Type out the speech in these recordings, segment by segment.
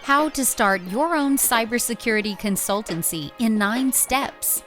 How to start your own cybersecurity consultancy in 9 steps.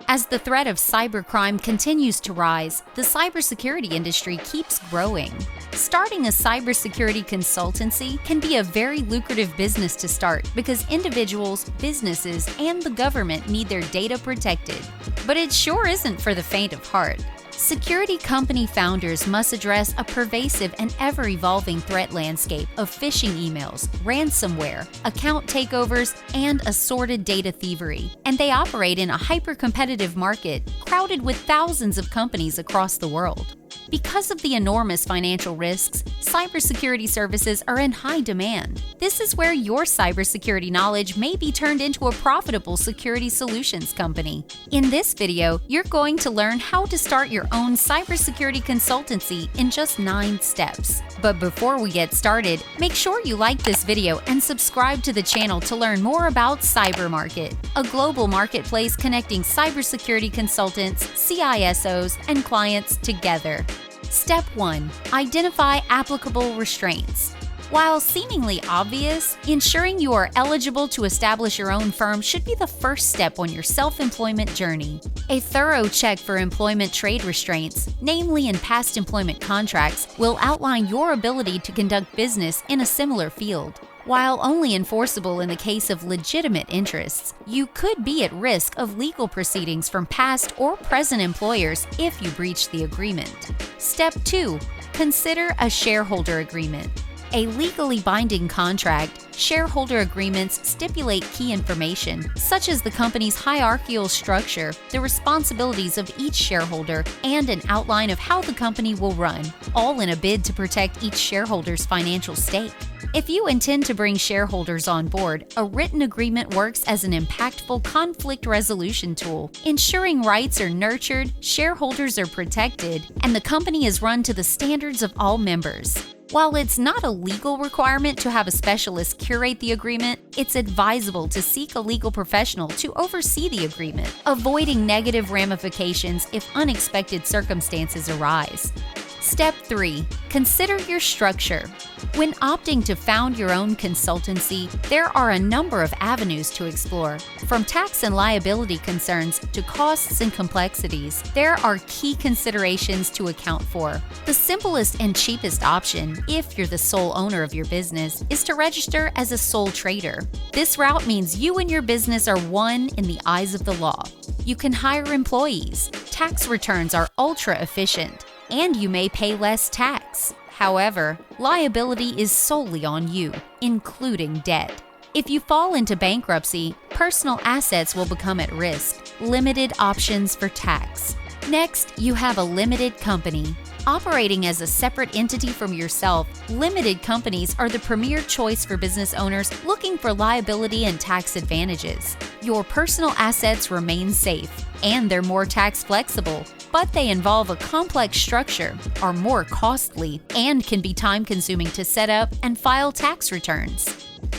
As the threat of cybercrime continues to rise, the cybersecurity industry keeps growing. Starting a cybersecurity consultancy can be a very lucrative business to start because individuals, businesses, and the government need their data protected. But it sure isn't for the faint of heart. Security company founders must address a pervasive and ever-evolving threat landscape of phishing emails, ransomware, account takeovers, and assorted data thievery. And they operate in a hyper-competitive market crowded with thousands of companies across the world. Because of the enormous financial risks, cybersecurity services are in high demand. This is where your cybersecurity knowledge may be turned into a profitable security solutions company. In this video, you're going to learn how to start your own cybersecurity consultancy in just 9 steps. But before we get started, make sure you like this video and subscribe to the channel to learn more about Cybermarket, a global marketplace connecting cybersecurity consultants, CISOs, and clients together. Step 1. Identify applicable restraints. While seemingly obvious, ensuring you are eligible to establish your own firm should be the first step on your self-employment journey. A thorough check for employment trade restraints, namely in past employment contracts, will outline your ability to conduct business in a similar field. While only enforceable in the case of legitimate interests, you could be at risk of legal proceedings from past or present employers if you breach the agreement. Step 2. Consider a shareholder agreement. A legally binding contract, shareholder agreements stipulate key information, such as the company's hierarchical structure, the responsibilities of each shareholder, and an outline of how the company will run, all in a bid to protect each shareholder's financial stake. If you intend to bring shareholders on board, a written agreement works as an impactful conflict resolution tool, ensuring rights are nurtured, shareholders are protected, and the company is run to the standards of all members. While it's not a legal requirement to have a specialist curate the agreement, it's advisable to seek a legal professional to oversee the agreement, avoiding negative ramifications if unexpected circumstances arise. Step 3. Consider your structure. When opting to found your own consultancy, there are a number of avenues to explore. From tax and liability concerns to costs and complexities, there are key considerations to account for. The simplest and cheapest option, if you're the sole owner of your business, is to register as a sole trader. This route means you and your business are one in the eyes of the law. You can hire employees, tax returns are ultra efficient, and you may pay less tax. However, liability is solely on you, including debt. If you fall into bankruptcy, personal assets will become at risk. Limited options for tax. Next, you have a limited company. Operating as a separate entity from yourself, limited companies are the premier choice for business owners looking for liability and tax advantages. Your personal assets remain safe, and they're more tax flexible, but they involve a complex structure, are more costly, and can be time-consuming to set up and file tax returns.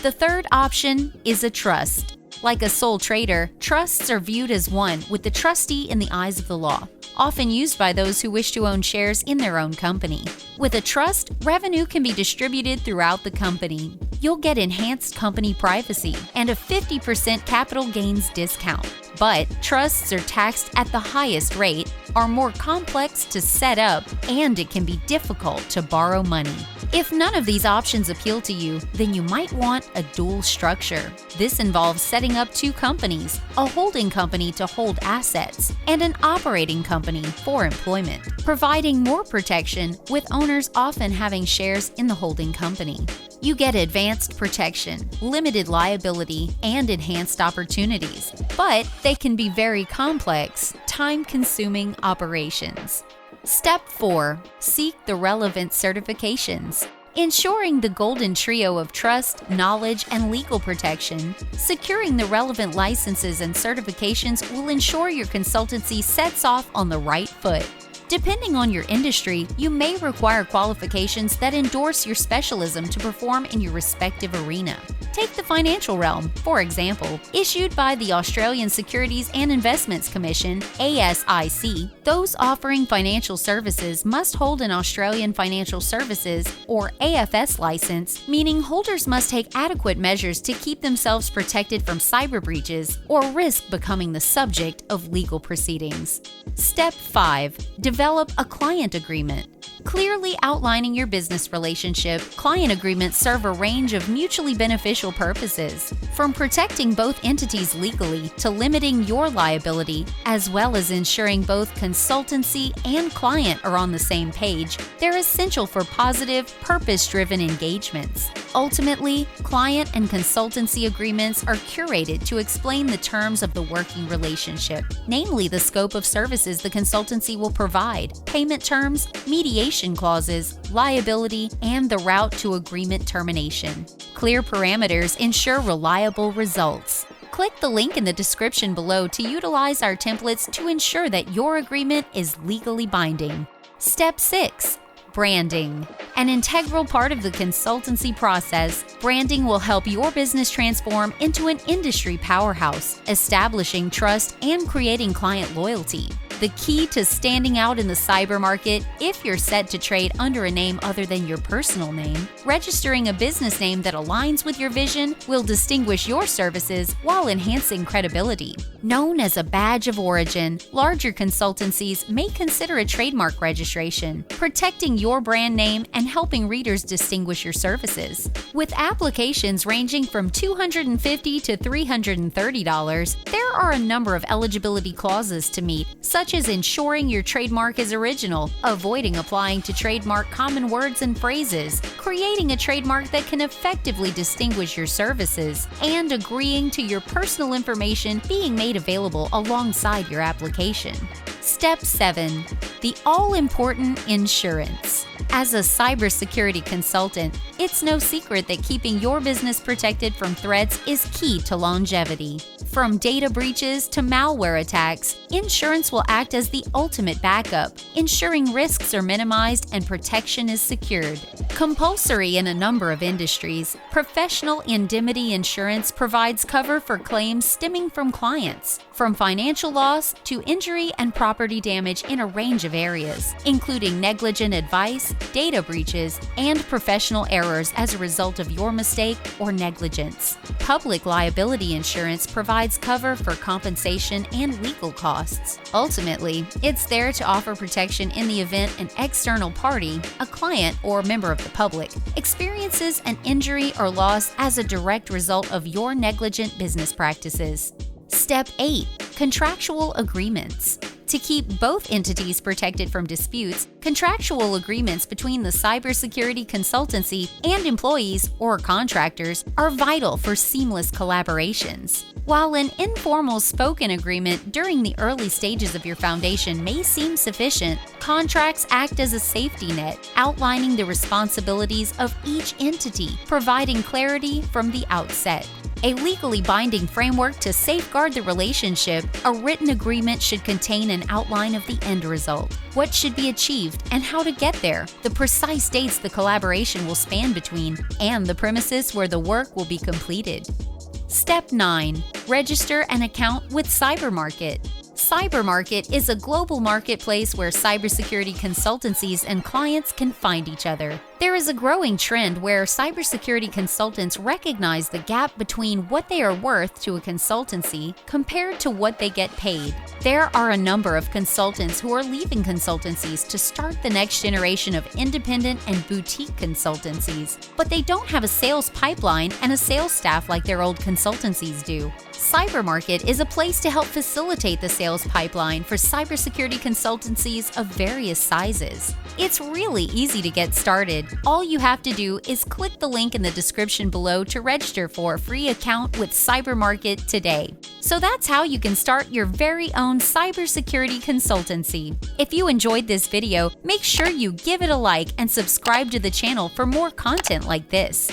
The third option is a trust. Like a sole trader, trusts are viewed as one with the trustee in the eyes of the law, often used by those who wish to own shares in their own company. With a trust, revenue can be distributed throughout the company. You'll get enhanced company privacy and a 50% capital gains discount. But trusts are taxed at the highest rate, are more complex to set up, and it can be difficult to borrow money. If none of these options appeal to you, then you might want a dual structure. This involves setting up 2 companies, a holding company to hold assets, and an operating company for employment, providing more protection with owners often having shares in the holding company. You get advanced protection, limited liability, and enhanced opportunities, but they can be very complex, time-consuming operations. Step 4. Seek the relevant certifications. Ensuring the golden trio of trust, knowledge, and legal protection, securing the relevant licenses and certifications will ensure your consultancy sets off on the right foot. Depending on your industry, you may require qualifications that endorse your specialism to perform in your respective arena. Take the financial realm, for example. Issued by the Australian Securities and Investments Commission, ASIC, those offering financial services must hold an Australian Financial Services or AFS license, meaning holders must take adequate measures to keep themselves protected from cyber breaches or risk becoming the subject of legal proceedings. Step 5. Develop a client agreement. Clearly outlining your business relationship, client agreements serve a range of mutually beneficial purposes, from protecting both entities legally to limiting your liability, as well as ensuring both consultancy and client are on the same page. They're essential for positive, purpose-driven engagements. Ultimately, client and consultancy agreements are curated to explain the terms of the working relationship, namely the scope of services the consultancy will provide, payment terms, mediation clauses, liability, and the route to agreement termination. Clear parameters ensure reliable results. Click the link in the description below to utilize our templates to ensure that your agreement is legally binding. Step 6. Branding. An integral part of the consultancy process, branding will help your business transform into an industry powerhouse, establishing trust and creating client loyalty. The key to standing out in the cyber market, if you're set to trade under a name other than your personal name, registering a business name that aligns with your vision will distinguish your services while enhancing credibility. Known as a badge of origin, larger consultancies may consider a trademark registration, protecting your brand name and helping readers distinguish your services. With applications ranging from $250 to $330, there are a number of eligibility clauses to meet, such as ensuring your trademark is original, avoiding applying to trademark common words and phrases, creating a trademark that can effectively distinguish your services, and agreeing to your personal information being made available alongside your application. Step 7. The all-important insurance. As a cybersecurity consultant, it's no secret that keeping your business protected from threats is key to longevity. From data breaches to malware attacks, insurance will act as the ultimate backup, ensuring risks are minimized and protection is secured. Compulsory in a number of industries, professional indemnity insurance provides cover for claims stemming from clients, from financial loss to injury and property damage in a range of areas, including negligent advice, data breaches, and professional errors as a result of your mistake or negligence. Public liability insurance provides cover for compensation and legal costs. Ultimately, it's there to offer protection in the event an external party, a client or member of the public, experiences an injury or loss as a direct result of your negligent business practices. Step 8. Contractual agreements. To keep both entities protected from disputes, contractual agreements between the cybersecurity consultancy and employees or contractors are vital for seamless collaborations. While an informal spoken agreement during the early stages of your foundation may seem sufficient, contracts act as a safety net, outlining the responsibilities of each entity, providing clarity from the outset. A legally binding framework to safeguard the relationship, a written agreement should contain an outline of the end result, what should be achieved and how to get there, the precise dates the collaboration will span between, and the premises where the work will be completed. Step 9. Register an account with Cybermarket. Cybermarket is a global marketplace where cybersecurity consultancies and clients can find each other. There is a growing trend where cybersecurity consultants recognize the gap between what they are worth to a consultancy compared to what they get paid. There are a number of consultants who are leaving consultancies to start the next generation of independent and boutique consultancies, but they don't have a sales pipeline and a sales staff like their old consultancies do. Cybermarket is a place to help facilitate the sales pipeline for cybersecurity consultancies of various sizes. It's really easy to get started. All you have to do is click the link in the description below to register for a free account with Cybermarket today. So that's how you can start your very own cybersecurity consultancy. If you enjoyed this video, make sure you give it a like and subscribe to the channel for more content like this.